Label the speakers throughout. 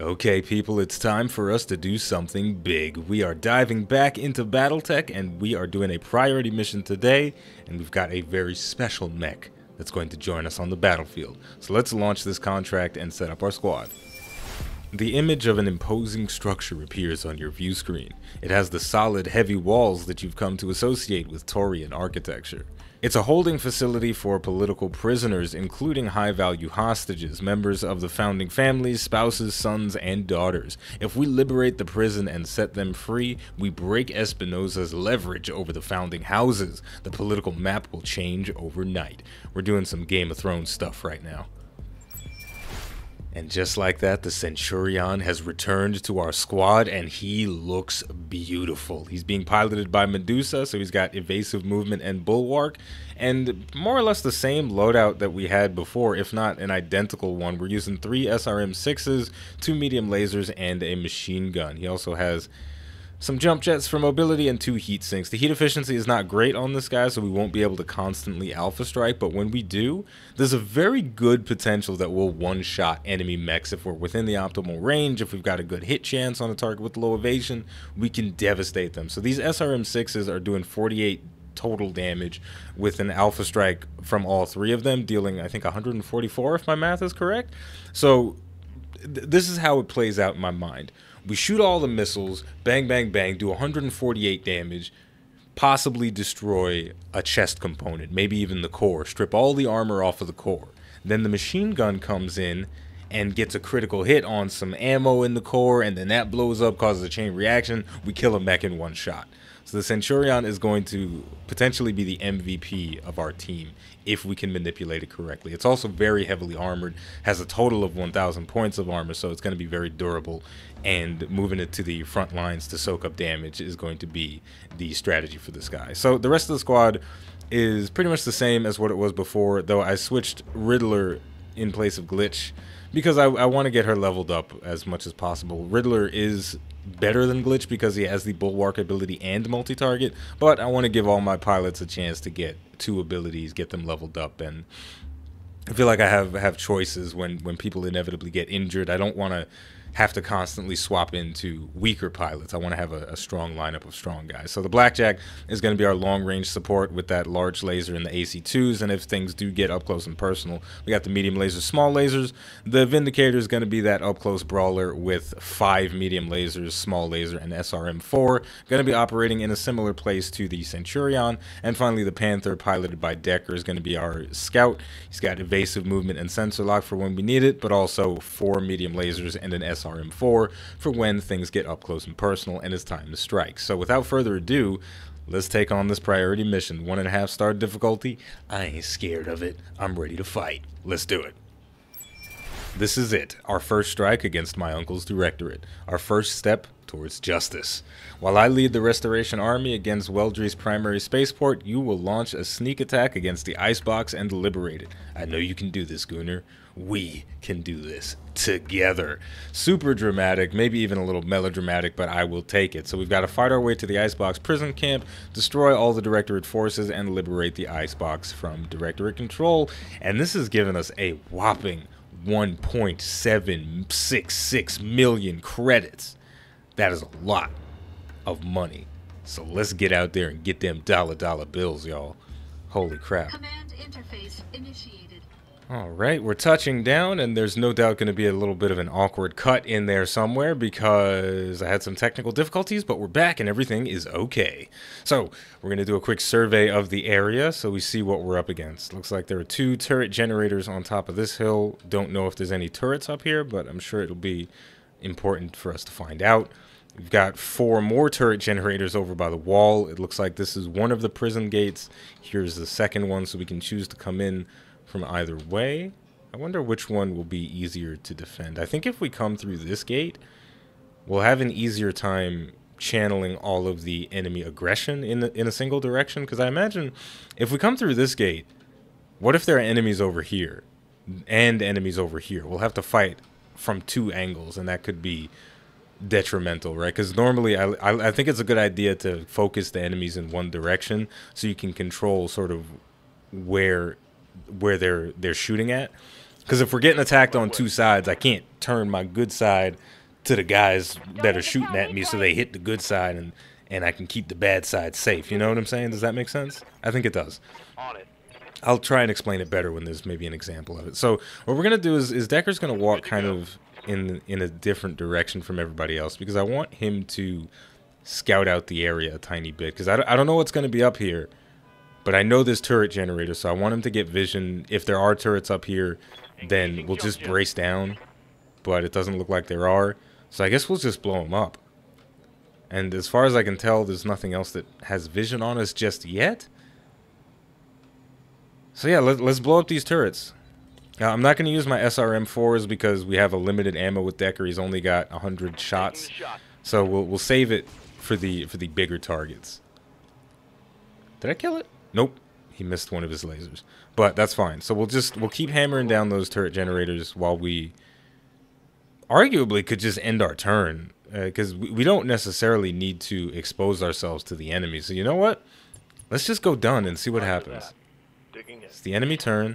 Speaker 1: Okay, people, it's time for us to do something big. We are diving back into BattleTech, and we are doing a priority mission today, and we've got a very special mech that's going to join us on the battlefield. So let's launch this contract and set up our squad. The image of an imposing structure appears on your view screen. It has the solid, heavy walls that you've come to associate with Taurian architecture. It's a holding facility for political prisoners, including high-value hostages, members of the founding families, spouses, sons, and daughters. If we liberate the prison and set them free, we break Espinosa's leverage over the founding houses. The political map will change overnight. We're doing some Game of Thrones stuff right now. And just like that, the Centurion has returned to our squad, and he looks beautiful. He's being piloted by Medusa, so he's got evasive movement and bulwark, and more or less the same loadout that we had before, if not an identical one. We're using 3 SRM-6s, 2 medium lasers, and a machine gun. He also has some jump jets for mobility and 2 heat sinks. The heat efficiency is not great on this guy, so we won't be able to constantly alpha strike, but when we do, there's a very good potential that we'll one-shot enemy mechs. If we're within the optimal range, if we've got a good hit chance on a target with low evasion, we can devastate them. So these SRM-6s are doing 48 total damage with an alpha strike from all 3 of them, dealing, I think, 144 if my math is correct. So this is how it plays out in my mind. We shoot all the missiles, bang, bang, bang, do 148 damage, possibly destroy a chest component, maybe even the core, strip all the armor off of the core. Then the machine gun comes in and gets a critical hit on some ammo in the core, and then that blows up, causes a chain reaction. We kill a mech in one shot. So the Centurion is going to potentially be the MVP of our team if we can manipulate it correctly. It's also very heavily armored, has a total of 1,000 points of armor, so it's going to be very durable, and moving it to the front lines to soak up damage is going to be the strategy for this guy. So the rest of the squad is pretty much the same as what it was before, though I switched Riddler in place of Glitch because I want to get her leveled up as much as possible. Riddler is better than Glitch because he has the bulwark ability and multi-target, but I want to give all my pilots a chance to get 2 abilities, get them leveled up, and I feel like I have choices when people inevitably get injured. I don't want to have to constantly swap into weaker pilots. I want to have a strong lineup of strong guys. So the Blackjack is going to be our long-range support with that large laser and the AC2s, and if things do get up close and personal, we got the medium lasers, small lasers. The Vindicator is going to be that up-close brawler with 5 medium lasers, small laser, and SRM-4, going to be operating in a similar place to the Centurion. And finally, the Panther, piloted by Decker, is going to be our scout. He's got evasive movement and sensor lock for when we need it, but also 4 medium lasers and an SRM-4 for when things get up close and personal and it's time to strike. So without further ado, let's take on this priority mission. 1.5 star difficulty. I ain't scared of it. I'm ready to fight. Let's do it. This is it, our first strike against my uncle's directorate, our first step towards justice. While I lead the Restoration Army against Weldry's primary spaceport, you will launch a sneak attack against the Icebox and liberate it. I know you can do this, Gooner. We can do this together. Super dramatic, maybe even a little melodramatic, but I will take it. So we've got to fight our way to the Icebox prison camp, destroy all the Directorate forces, and liberate the Icebox from Directorate control. And this has given us a whopping 1.766 million credits. That is a lot of money. So let's get out there and get them dollar bills, y'all. Holy crap.
Speaker 2: Command interface initiated.
Speaker 1: Alright, we're touching down, and there's no doubt going to be a little bit of an awkward cut in there somewhere because I had some technical difficulties, but we're back and everything is okay. So, we're going to do a quick survey of the area so we see what we're up against. Looks like there are 2 turret generators on top of this hill. Don't know if there's any turrets up here, but I'm sure it'll be important for us to find out. We've got 4 more turret generators over by the wall. It looks like this is one of the prison gates. Here's the second one, so we can choose to come in from either way. I wonder which one will be easier to defend. I think if we come through this gate, we'll have an easier time channeling all of the enemy aggression in a single direction. Because I imagine if we come through this gate, what if there are enemies over here and enemies over here? We'll have to fight from 2 angles, and that could be detrimental, right? Because normally I think it's a good idea to focus the enemies in one direction so you can control sort of where they're shooting at. Because if we're getting attacked on two sides, I can't turn my good side to the guys that are shooting at me so they hit the good side and I can keep the bad side safe. You know what I'm saying? Does that make sense? I think it does. I'll try and explain it better when there's maybe an example of it. So what we're going to do is Decker's going to walk kind of in a different direction from everybody else because I want him to scout out the area a tiny bit. Because I don't know what's going to be up here, but I know there's turret generators, so I want him to get vision. If there are turrets up here, then we'll just brace down, but it doesn't look like there are, so I guess we'll just blow them up. And as far as I can tell, there's nothing else that has vision on us just yet. So yeah, let's blow up these turrets. Now, I'm not going to use my SRM4s because we have a limited ammo with Decker. He's only got 100 shots, so we'll save it for the bigger targets. Did I kill it? Nope. He missed one of his lasers. But that's fine. So we'll keep hammering down those turret generators while we arguably could just end our turn. Because we don't necessarily need to expose ourselves to the enemy. So you know what? Let's just go done and see what happens. It's the enemy turn.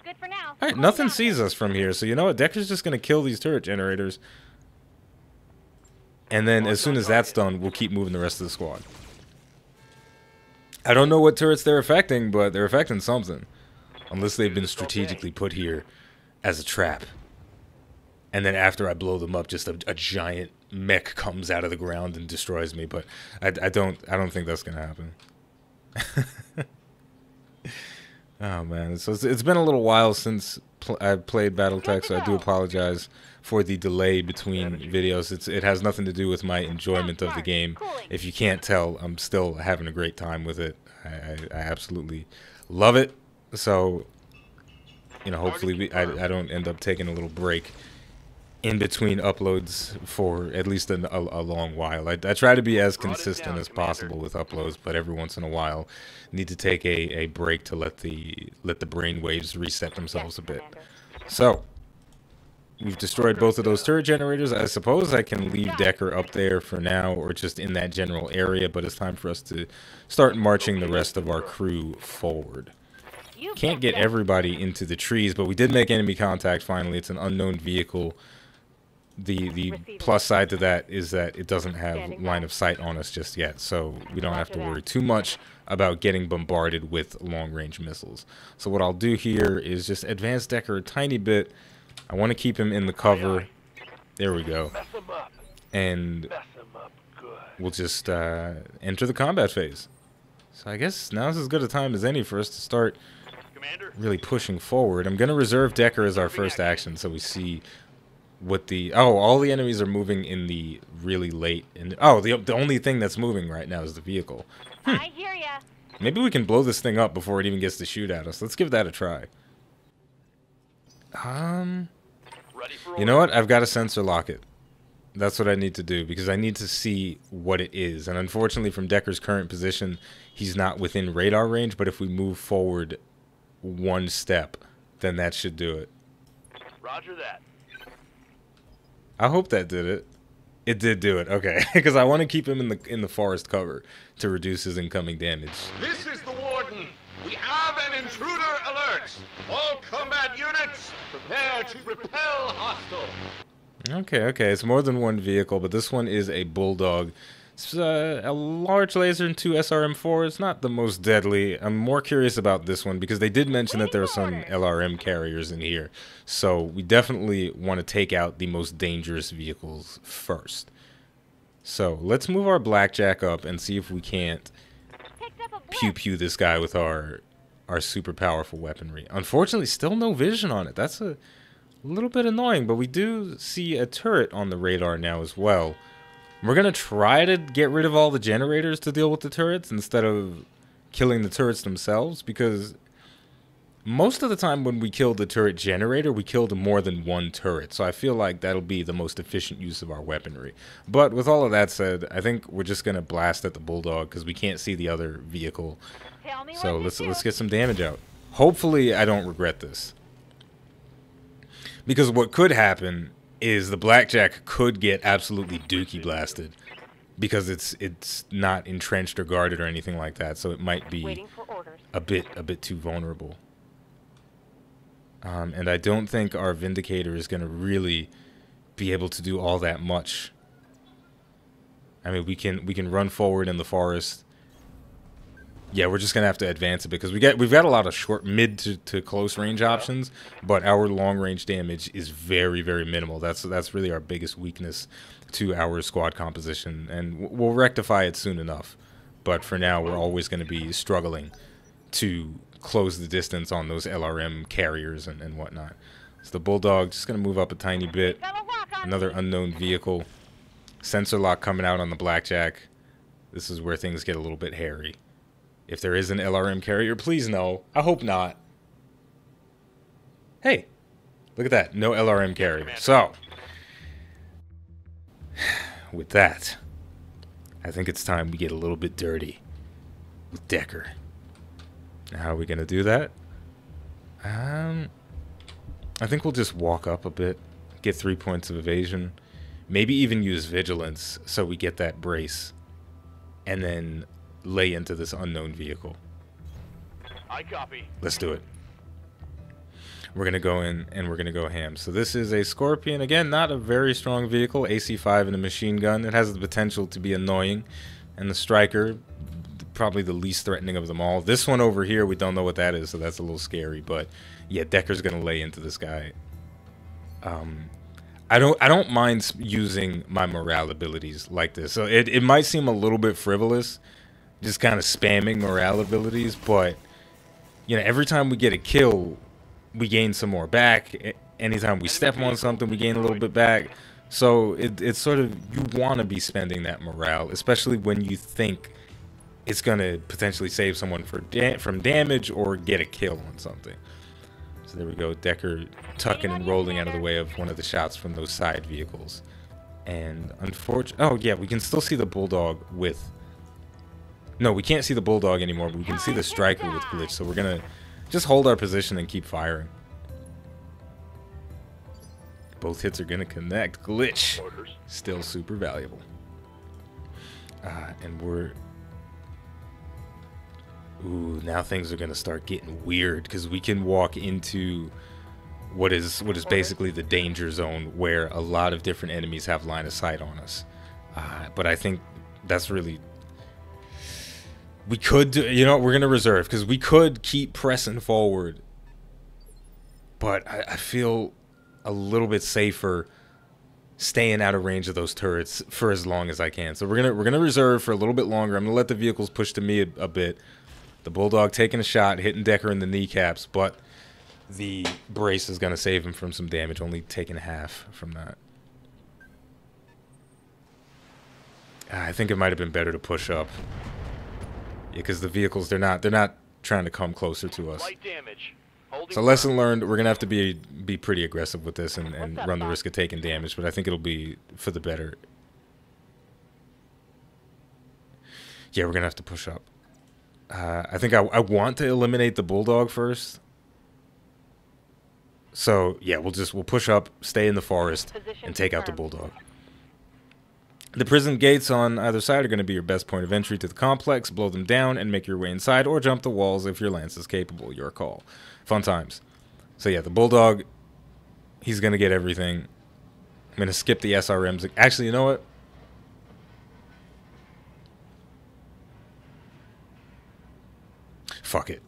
Speaker 3: Good for now.
Speaker 1: Alright, nothing sees us from here. So you know what? Decker's just going to kill these turret generators. And then as soon as that's done, we'll keep moving the rest of the squad. I don't know what turrets they're affecting, but they're affecting something. Unless they've been strategically put here as a trap. And then after I blow them up, just a giant mech comes out of the ground and destroys me. But I don't think that's gonna happen. Oh man, so it's been a little while since I've played BattleTech, so I do apologize for the delay between videos. It has nothing to do with my enjoyment of the game. If you can't tell, I'm still having a great time with it. I absolutely love it. So, you know, hopefully I don't end up taking a little break in between uploads for at least a long while. I try to be as consistent as possible with uploads, but every once in a while need to take a break to let the brain waves reset themselves a bit. So we've destroyed both of those turret generators. I suppose I can leave Decker up there for now or just in that general area, but it's time for us to start marching the rest of our crew forward. Can't get everybody into the trees, but we did make enemy contact finally. It's an unknown vehicle. The plus side to that is that it doesn't have line of sight on us just yet, so we don't have to worry too much about getting bombarded with long-range missiles. So what I'll do here is just advance Decker a tiny bit. I want to keep him in the cover. There we go. And we'll just enter the combat phase. So I guess now's as good a time as any for us to start really pushing forward. I'm going to reserve Decker as our first action so we see what the... Oh, all the enemies are moving in the really late... the only thing that's moving right now is the vehicle.
Speaker 3: I hear ya.
Speaker 1: Maybe we can blow this thing up before it even gets to shoot at us. Let's give that a try. You know what? I've got to sensor lock it. That's what I need to do because I need to see what it is. And unfortunately, from Decker's current position, he's not within radar range. But if we move forward one step, then that should do it.
Speaker 4: Roger that.
Speaker 1: I hope that did it. It did do it. Okay, because I want to keep him in the forest cover to reduce his incoming damage.
Speaker 4: This is the Warden. We have an intruder alert. All combat units, prepare to repel hostile.
Speaker 1: Okay. It's more than one vehicle, but this one is a Bulldog. It's a large laser and 2 SRM4. It's not the most deadly. I'm more curious about this one because they did mention that there are some LRM carriers in here. So we definitely want to take out the most dangerous vehicles first. So let's move our Blackjack up and see if we can't pew-pew this guy with our super powerful weaponry. Unfortunately, still no vision on it. That's a little bit annoying, but we do see a turret on the radar now as well. We're going to try to get rid of all the generators to deal with the turrets instead of killing the turrets themselves, because most of the time when we kill the turret generator, we killed more than one turret. So I feel like that'll be the most efficient use of our weaponry. But with all of that said, I think we're just going to blast at the Bulldog because we can't see the other vehicle. So let's get some damage out. Hopefully I don't regret this. Because what could happen is the Blackjack could get absolutely dookie blasted because it's not entrenched or guarded or anything like that, so it might be a bit too vulnerable. And I don't think our Vindicator is going to really be able to do all that much. I mean, we can run forward in the forest. Yeah, we're just gonna have to advance it because we've got a lot of short, mid to close range options, but our long range damage is very, very minimal. That's really our biggest weakness to our squad composition, and we'll rectify it soon enough. But for now, we're always going to be struggling to close the distance on those LRM carriers and whatnot. So the Bulldog just going to move up a tiny bit. Another unknown vehicle. Sensor lock coming out on the Blackjack. This is where things get a little bit hairy. If there is an LRM carrier, please no. I hope not. Hey, look at that. No LRM carrier. So, with that, I think it's time we get a little bit dirty with Decker. Now, how are we going to do that? I think we'll just walk up a bit, get 3 points of evasion, maybe even use vigilance so we get that brace, and then lay into this unknown vehicle.
Speaker 4: I copy.
Speaker 1: Let's do it. We're going to go in and we're going to go ham. So this is a Scorpion. Again, not a very strong vehicle. AC-5 and a machine gun. It has the potential to be annoying. And the Striker, probably the least threatening of them all. This one over here, we don't know what that is, so that's a little scary. But yeah, Decker's going to lay into this guy. I don't mind using my morale abilities like this. So it might seem a little bit frivolous, just kind of spamming morale abilities, but you know, every time we get a kill, we gain some more back. Anytime we step on something, we gain a little bit back. So it's sort of, you want to be spending that morale, especially when you think it's going to potentially save someone from damage or get a kill on something. So there we go, Decker tucking and rolling out of the way of one of the shots from those side vehicles. And unfortunately, oh yeah, we can still see the Bulldog with... No, we can't see the Bulldog anymore, but we can see the Striker with glitch. So we're going to just hold our position and keep firing. Both hits are going to connect. Glitch. Still super valuable. And we're... Ooh, now things are going to start getting weird because we can walk into what is basically the danger zone where a lot of different enemies have line of sight on us. But I think that's really... We could do, you know, we're going to reserve because we could keep pressing forward. But I feel a little bit safer staying out of range of those turrets for as long as I can. So we're gonna reserve for a little bit longer. I'm going to let the vehicles push to me a bit. The Bulldog taking a shot, hitting Decker in the kneecaps, but the brace is going to save him from some damage, only taking half from that. I think it might have been better to push up. Yeah, because the vehicles, they're not trying to come closer to us. So lesson learned, we're gonna have to be pretty aggressive with this and run the risk of taking damage, but I think it'll be for the better. Yeah, we're gonna have to push up. I think I want to eliminate the Bulldog first. So yeah, we'll push up, stay in the forest, and take out the Bulldog. The prison gates on either side are going to be your best point of entry to the complex. Blow them down and make your way inside, or jump the walls if your lance is capable. Your call. Fun times. So yeah, the Bulldog, he's going to get everything. I'm going to skip the SRMs. Actually, you know what? Fuck it.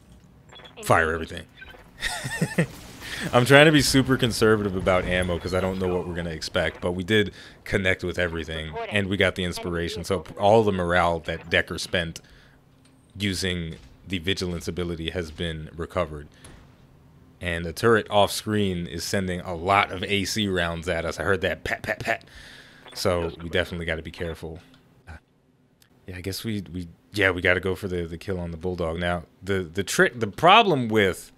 Speaker 1: Fire everything. I'm trying to be super conservative about ammo because I don't know what we're going to expect, but we did connect with everything, and we got the inspiration. So all the morale that Decker spent using the vigilance ability has been recovered. And the turret off screen is sending a lot of AC rounds at us. I heard that pat, pat, pat. So we definitely got to be careful. Yeah, I guess we got to go for the kill on the Bulldog. Now, the problem with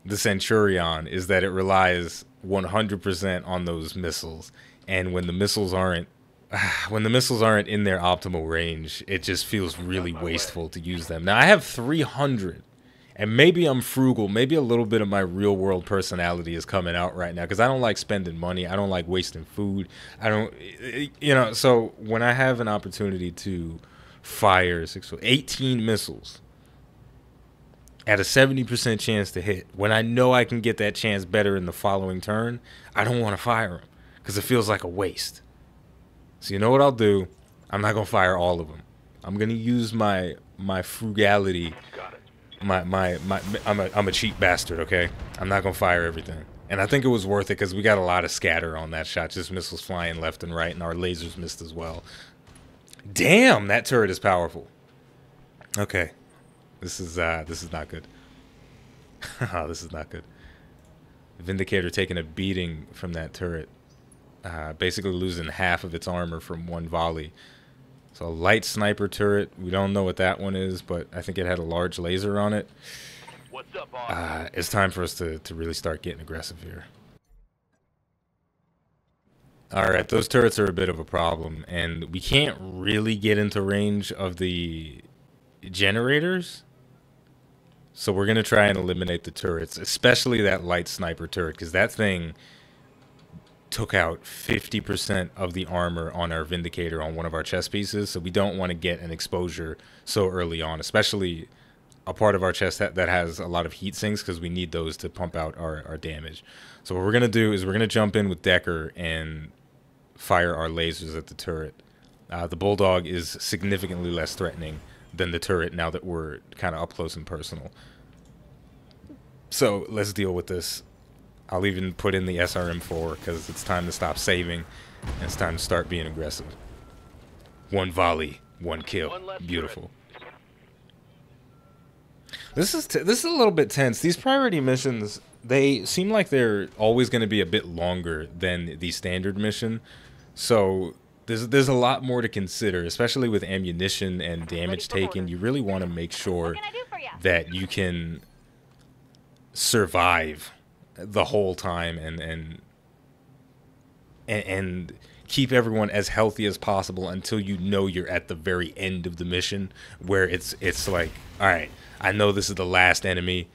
Speaker 1: the Centurion is that it relies 100% on those missiles, and when the missiles aren't in their optimal range, it just feels really wasteful to use them. Now I have 300, and maybe I'm frugal, maybe a little bit of my real world personality is coming out right now because I don't like spending money, I don't like wasting food, I don't, you know. So when I have an opportunity to fire 18 missiles, at a 70% chance to hit, when I know I can get that chance better in the following turn, I don't want to fire them because it feels like a waste. So you know what I'll do? I'm not going to fire all of them. I'm going to use my frugality. I'm a cheap bastard, okay? I'm not going to fire everything. And I think it was worth it because we got a lot of scatter on that shot. Just missiles flying left and right, and our lasers missed as well. Damn, that turret is powerful. Okay. This is not good. This is not good. Vindicator taking a beating from that turret. Basically losing half of its armor from one volley. So a light sniper turret. We don't know what that one is, but I think it had a large laser on it.
Speaker 4: What's up, boss?
Speaker 1: It's time for us to really start getting aggressive here. Alright, those turrets are a bit of a problem, and we can't really get into range of the generators. So we're going to try and eliminate the turrets, especially that light sniper turret, because that thing took out 50% of the armor on our Vindicator on one of our chest pieces, so we don't want to get an exposure so early on, especially a part of our chest that has a lot of heat sinks, because we need those to pump out our damage. So what we're going to do is we're going to jump in with Decker and fire our lasers at the turret. The Bulldog is significantly less threatening than the turret now that we're kind of up close and personal. So let's deal with this. I'll even put in the SRM4 because it's time to stop saving and it's time to start being aggressive. One volley, one kill. Beautiful. This is a little bit tense. These priority missions, they seem like they're always going to be a bit longer than the standard mission. So there's a lot more to consider, especially with ammunition and damage taken. You really want to make sure that you can survive the whole time and keep everyone as healthy as possible until you know you're at the very end of the mission, where it's like, all right, I know this is the last enemy.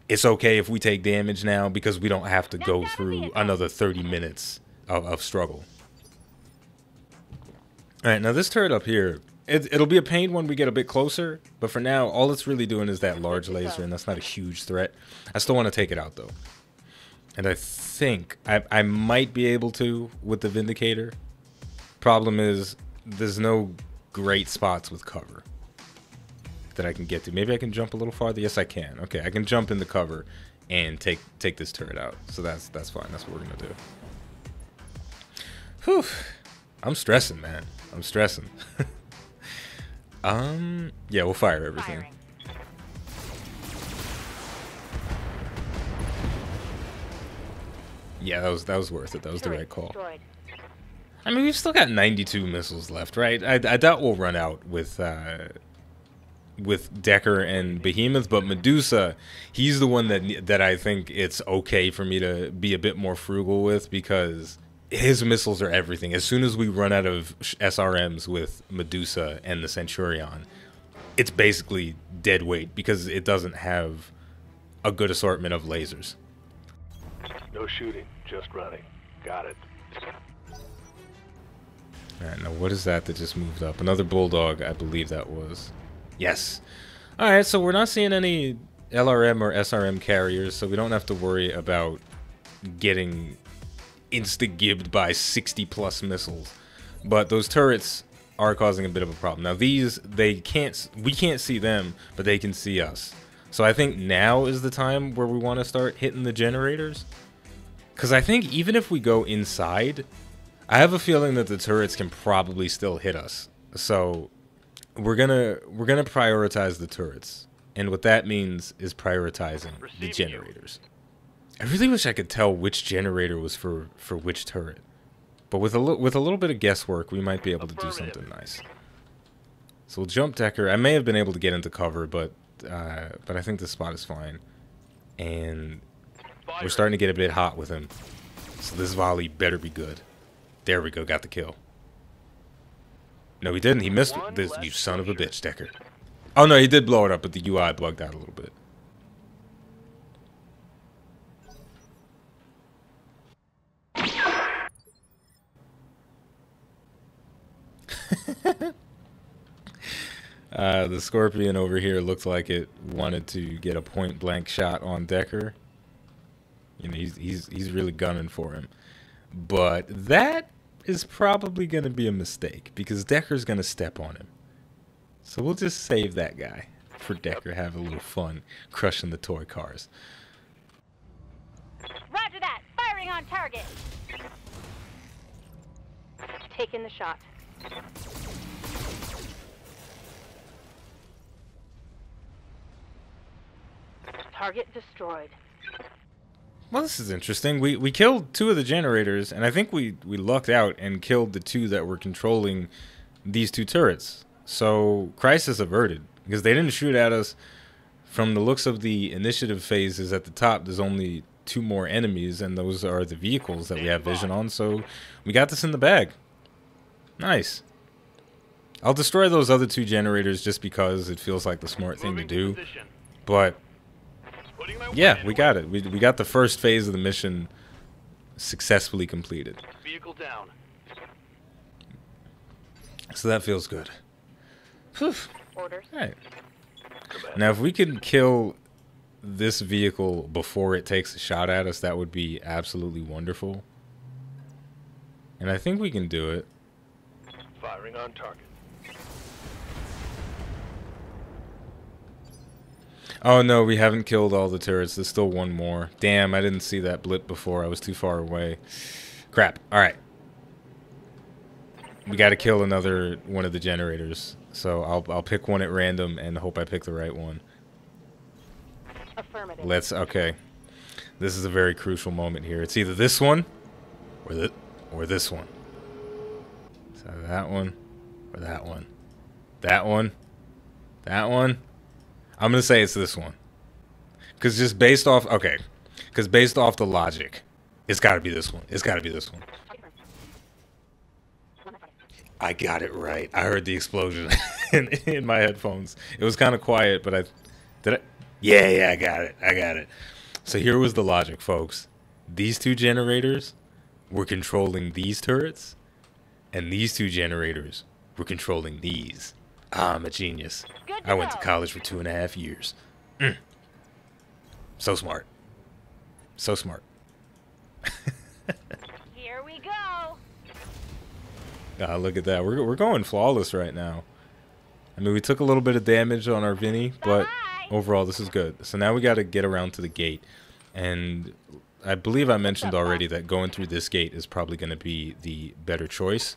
Speaker 1: It's okay if we take damage now because we don't have to go through another 30 minutes of struggle. All right, now this turret up here, it'll be a pain when we get a bit closer, but for now, all it's really doing is that large laser, and that's not a huge threat. I still want to take it out, though. And I think I might be able to with the Vindicator. Problem is, there's no great spots with cover that I can get to. Maybe I can jump a little farther. Yes, I can. Okay, I can jump in the cover and take this turret out. So that's fine. That's what we're going to do. Whew. I'm stressing, man. I'm stressing. Yeah, we'll fire everything. Yeah, that was worth it. That was the right call. I mean, we've still got 92 missiles left, right? I doubt we'll run out with Decker and Behemoth, but Medusa, he's the one that I think it's okay for me to be a bit more frugal with, because his missiles are everything. As soon as we run out of SRMs with Medusa and the Centurion, it's basically dead weight because it doesn't have a good assortment of lasers.
Speaker 4: No shooting, just running. Got it.
Speaker 1: Alright, now what is that just moved up? Another Bulldog, I believe that was. Yes. Alright, so we're not seeing any LRM or SRM carriers, so we don't have to worry about getting insta-gibbed by 60 plus missiles. But those turrets are causing a bit of a problem. Now these, we can't see them, but they can see us. So I think now is the time where we want to start hitting the generators. Because I think even if we go inside, I have a feeling that the turrets can probably still hit us. So we're gonna prioritize the turrets. And what that means is prioritizing the generators. I really wish I could tell which generator was for which turret. But with a little bit of guesswork, we might be able to do something nice. So we'll jump Decker. I may have been able to get into cover, but I think this spot is fine. And we're starting to get a bit hot with him. So this volley better be good. There we go, got the kill. No, he didn't. He missed this, you son of a bitch, Decker. Oh no, he did blow it up, but the UI bugged out a little bit. The Scorpion over here looked like it wanted to get a point-blank shot on Decker. You know, he's really gunning for him. But that is probably going to be a mistake because Decker's going to step on him. So we'll just save that guy for Decker. Have a little fun crushing the toy cars.
Speaker 3: Roger that. Firing on target. Taking the shot. Target destroyed.
Speaker 1: Well, this is interesting. We killed 2 of the generators, and I think we lucked out and killed the 2 that were controlling these 2 turrets. So, crisis averted, because they didn't shoot at us. From the looks of the initiative phases at the top, there's only 2 more enemies, and those are the vehicles that we have vision on, so we got this in the bag. Nice. I'll destroy those other 2 generators just because it feels like the smart thing to do. But yeah, we got it. We got the first phase of the mission successfully completed.
Speaker 4: Vehicle down.
Speaker 1: So that feels good. Whew.
Speaker 3: Orders.
Speaker 1: All right. Now, if we can kill this vehicle before it takes a shot at us, that would be absolutely wonderful. And I think we can do it.
Speaker 4: Firing on target.
Speaker 1: Oh no, we haven't killed all the turrets. There's still 1 more. Damn, I didn't see that blip before. I was too far away. Crap. Alright. We gotta kill another one of the generators. So I'll pick one at random and hope I pick the right one.
Speaker 3: Affirmative.
Speaker 1: Okay. This is a very crucial moment here. It's either this one or this one. So that one or that one. That one. That one. I'm going to say it's this one. Because just based off... Okay. Because based off the logic, it's got to be this one. It's got to be this one. I got it right. I heard the explosion in my headphones. It was kind of quiet, but Did I? Yeah, I got it. I got it. So here was the logic, folks. These 2 generators were controlling these turrets, and these 2 generators were controlling these. I'm a genius. I went to college for 2.5 years. So smart. So smart.
Speaker 3: Here we go.
Speaker 1: Look at that. We're going flawless right now. I mean, we took a little bit of damage on our Vinny, but overall this is good. So now we got to get around to the gate. And I believe I mentioned already that going through this gate is probably going to be the better choice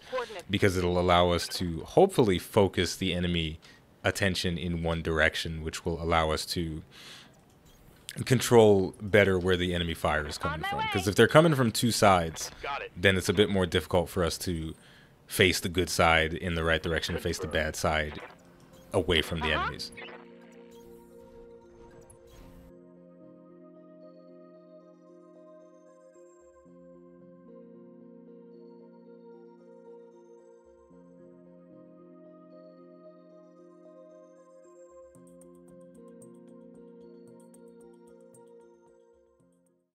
Speaker 1: because it'll allow us to hopefully focus the enemy attention in one direction, which will allow us to control better where the enemy fire is coming from. Because if they're coming from 2 sides, then it's a bit more difficult for us to face the good side in the right direction and face the bad side away from the enemies.